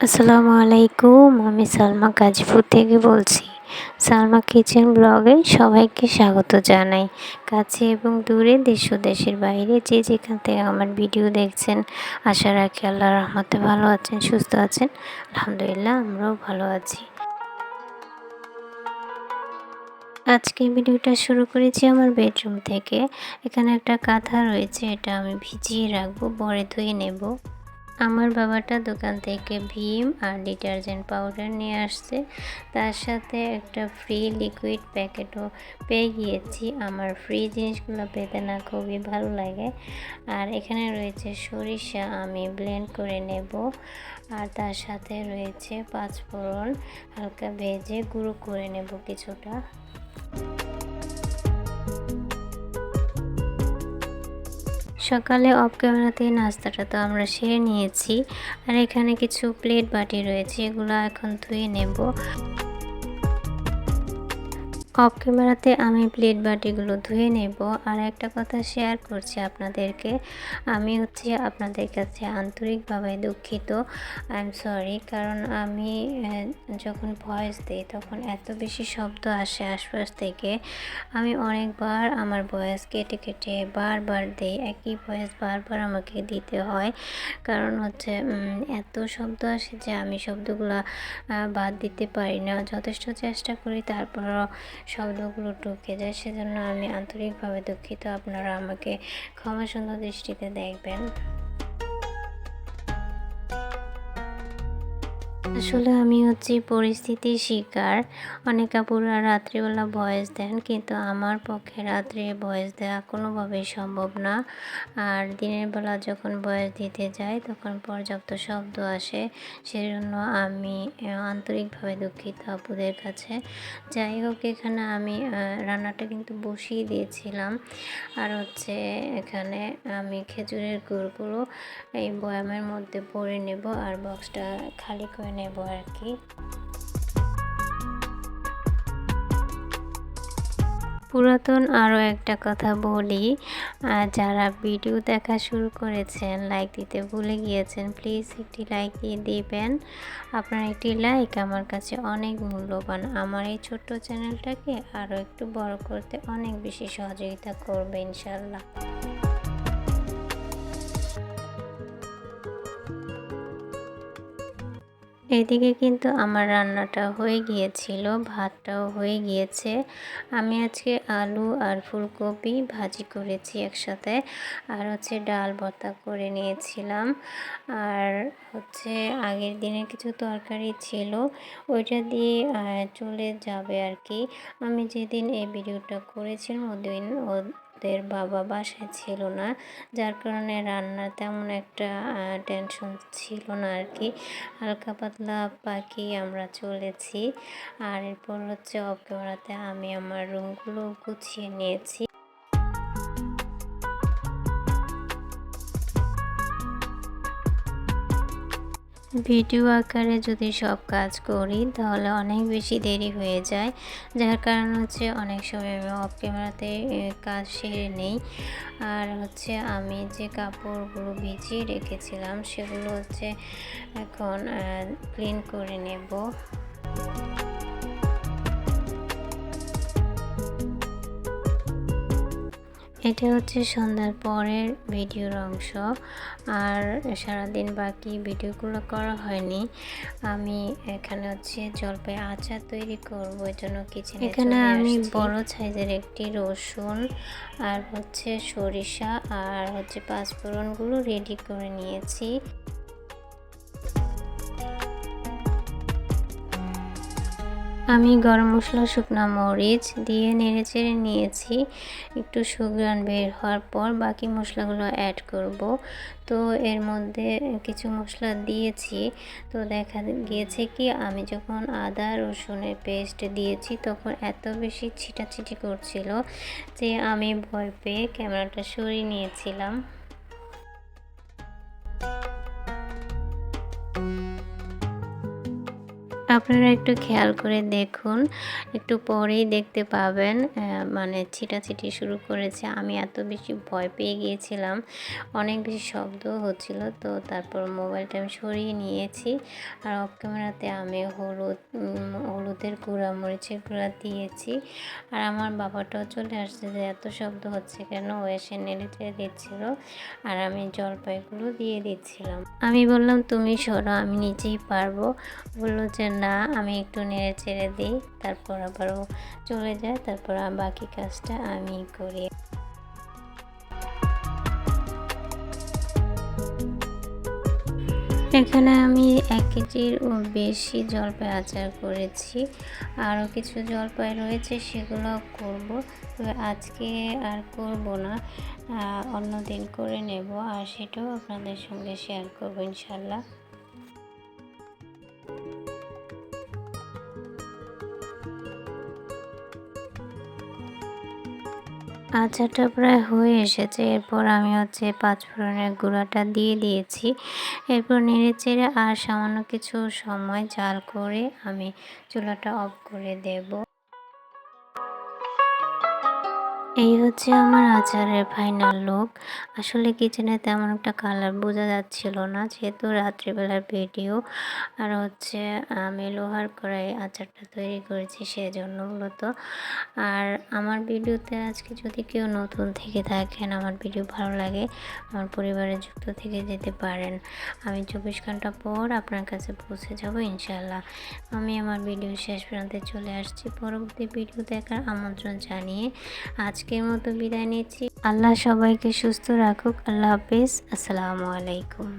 আসসালামু আলাইকুম। আমি সালমা গাজীপুর থেকে বলছি। সালমা কিচেন ব্লগে সবাইকে স্বাগত জানাই। কাছে এবং দূরে, দেশ ও দেশের বাইরে যে যেখান থেকে আমার ভিডিও দেখছেন, আশা রাখি আল্লাহর রহমতে ভালো আছেন, সুস্থ আছেন। আলহামদুলিল্লাহ, আমরাও ভালো আছি। আজকে ভিডিওটা শুরু করেছি আমার বেডরুম থেকে। এখানে একটা কাঁথা রয়েছে, এটা আমি ভিজিয়ে রাখবো, পরে ধুয়ে নেব। আমার বাবাটা দোকান থেকে ভীম আর ডিটারজেন্ট পাউডার নিয়ে আসছে, তার সাথে একটা ফ্রি লিকুইড প্যাকেটও পেয়ে গিয়েছি। আমার ফ্রি জিনিসগুলো পেতে না খুবই ভালো লাগে। আর এখানে রয়েছে সরিষা, আমি ব্লেন্ড করে নেব। আর তার সাথে রয়েছে পাঁচফোড়ন, হালকা ভেজে গুঁড়ো করে নেব কিছুটা। সকালে অফ ক্যামেরাতে নাস্তাটা তো আমরা সেরে নিয়েছি। আর এখানে কিছু প্লেট বাটি রয়েছে, এগুলো এখন ধুয়ে নেব। অফ ক্যামেরাতে আমি প্লেট বাটিগুলো ধুয়ে নেব। আর একটা কথা শেয়ার করছি আপনাদেরকে, আমি আপনাদের কাছে আন্তরিকভাবে দুঃখিত। আই এম সরি, কারণ আমি যখন ভয়েস দিই তখন এত বেশি শব্দ আসে আশপাশ থেকে। আমি অনেকবার আমার ভয়েস কেটে কেটে বারবার দিই, একই ভয়েস বারবার আমাকে দিতে হয়। কারণ এত শব্দ আসে যে আমি শব্দগুলো বাদ দিতে পারি না। যথেষ্ট চেষ্টা করি, তারপরও শব্দগুলো ঢুকে যায়। সেজন্য আমি আন্তরিকভাবে দুঃখিত। আপনারা আমাকে ক্ষমা সুন্দর দৃষ্টিতে দেখবেন। আসলে আমি পরিস্থিতির শিকার। অনেক আপুরা রাত্রিবেলা ভয়েস দেন, কিন্তু আমার পক্ষে রাত্রে ভয়েস দেওয়া কোনোভাবেই সম্ভব না। আর দিনের বেলা যখন ভয়েস দিতে যাই তখন পর্যাপ্ত শব্দ আসে, সেজন্য আমি আন্তরিকভাবে দুঃখিত আপুদের কাছে। যাই হোক, এখানে আমি রান্নাটা কিন্তু বসিয়ে দিয়েছিলাম। আর এখানে আমি খেজুরের গুড়গুলো এই বয়ামের মধ্যে ভরে নেব আর বক্সটা খালি করে নেব আর কি। পুরাতন আরও একটা কথা বলি, যারা ভিডিও দেখা শুরু করেছেন, লাইক দিতে ভুলে গিয়েছেন, প্লিজ একটি লাইক দিয়ে দিবেন। আপনার একটি লাইক আমার কাছে অনেক মূল্যবান, আমার এই ছোট্ট চ্যানেলটাকে আরও একটু বড় করতে অনেক বেশি সহযোগিতা করবে ইনশাল্লাহ। এদিকে কিন্তু আমার রান্নাটা হয়ে গিয়েছিল, ভাতটাও হয়ে গিয়েছে। আমি আজকে আলু আর ফুলকপি ভাজি করেছি একসাথে। আর ডাল ভর্তা করে নিয়েছিলাম। আর আগের দিনের কিছু তরকারি ছিল, ওইটা দিয়ে চলে যাবে আর কি। আমি যেদিন এই ভিডিওটা করেছিলাম ওদিন ওদের বাবা বাসায় ছিল না, যার কারণে রান্নার তেমন একটা টেনশন ছিল না আর কি। হালকা পাতলা পাখি আমরা চলেছি। আর এরপর অফ ক্যামেরাতে আমি আমার রুমগুলো গুছিয়ে নিয়েছি। ভিডিও আকারে যদি সব কাজ করি তাহলে অনেক বেশি দেরি হয়ে যায়, যার কারণ অনেক সময় আমি অফ ক্যামেরাতে কাজ সেরে নেই। আর আমি যে কাপড়গুলো ভিজিয়ে রেখেছিলাম সেগুলো এখন ক্লিন করে নেব। এটা সন্ধ্যার পরের ভিডিওর অংশ। আর সারাদিন বাকি ভিডিওগুলো করা হয়নি। আমি এখানে জলপাই আচার তৈরি করব, এর জন্য এখানে আমি বড় সাইজের একটি রসুন আর সরিষা আর পাঁচফোড়নগুলো রেডি করে নিয়েছি। আমি গরম মশলা, শুকনো মরিচ দিয়ে নেড়েচেড়ে নিয়েছি। একটু সুঘ্রাণ বের হওয়ার পর বাকি মশলাগুলো অ্যাড করব। তো এর মধ্যে কিছু মশলা দিয়েছি, তো দেখা গিয়েছে কি আমি যখন আদা রসুনের পেস্ট দিয়েছি তখন এত বেশি ছিটাছিটি করছিল যে আমি ভয় পেয়ে ক্যামেরাটা সরিয়ে নিয়েছিলাম। আপনারা একটু খেয়াল করে দেখুন, একটু পরেই দেখতে পাবেন মানে ছিটাছিটি শুরু করেছে। আমি এত বেশি ভয় পেয়ে গিয়েছিলাম, অনেক বেশি শব্দও হচ্ছিল। তো তারপর মোবাইলটা আমি সরিয়ে নিয়েছি। আর অফ ক্যামেরাতে আমি হলুদের গুঁড়া, মরিচের গুঁড়া দিয়েছি। আর আমার বাবাটাও চলে আসছে যে এত শব্দ হচ্ছে কেন, ও এসে নেড়ে চেড়ে দিচ্ছিল। আর আমি জলপাইগুলো দিয়ে দিচ্ছিলাম। আমি বললাম, তুমি সরো, আমি নিজেই পারবো। বললো যে না, আমি একটু নেড়ে চেড়ে দিই। তারপর আবার ও চলে যায়। তারপর বাকি কাজটা আমি করি। এখানে আমি 1 কেজির বেশি জলপাই আচার করেছি। আরও কিছু জলপাই রয়েছে, সেগুলো করব। তবে আজকে আর করব না, অন্য দিন করে নেব। আর সেটাও আপনাদের সঙ্গে শেয়ার করব ইনশাল্লাহ। আচারটা প্রায় হয়ে এসেছে। এরপর আমি পাঁচফোড়নের গুঁড়াটা দিয়ে দিয়েছি। এরপর নেড়েচেড়ে আর সামান্য কিছু সময় জাল করে আমি চুলাটা অফ করে দেব। এই হচ্ছে আমার আচারের ফাইনাল লুক। আসলে কিচেনে তেমন একটা কালার বোঝা যাচ্ছিল না, যেহেতু রাত্রিবেলার ভিডিও। আর আমি লোহার কড়াই আচারটা তৈরি করেছি, সেজন্য মূলত। আর আমার ভিডিওতে আজকে যদি কেউ নতুন থেকে থাকেন, আমার ভিডিও ভালো লাগে, আমার পরিবারে যুক্ত থেকে যেতে পারেন। আমি 24 ঘন্টা পর আপনার কাছে পৌঁছে যাব ইনশাল্লাহ। আমি আমার ভিডিও শেষ প্রান্তে চলে আসছি। পরবর্তী ভিডিও দেখার আমন্ত্রণ জানিয়ে আজকের মতো বিদায় নিচ্ছি। আল্লাহ সবাইকে সুস্থ রাখুক। আল্লাহ হাফেজ। আসসালামু আলাইকুম।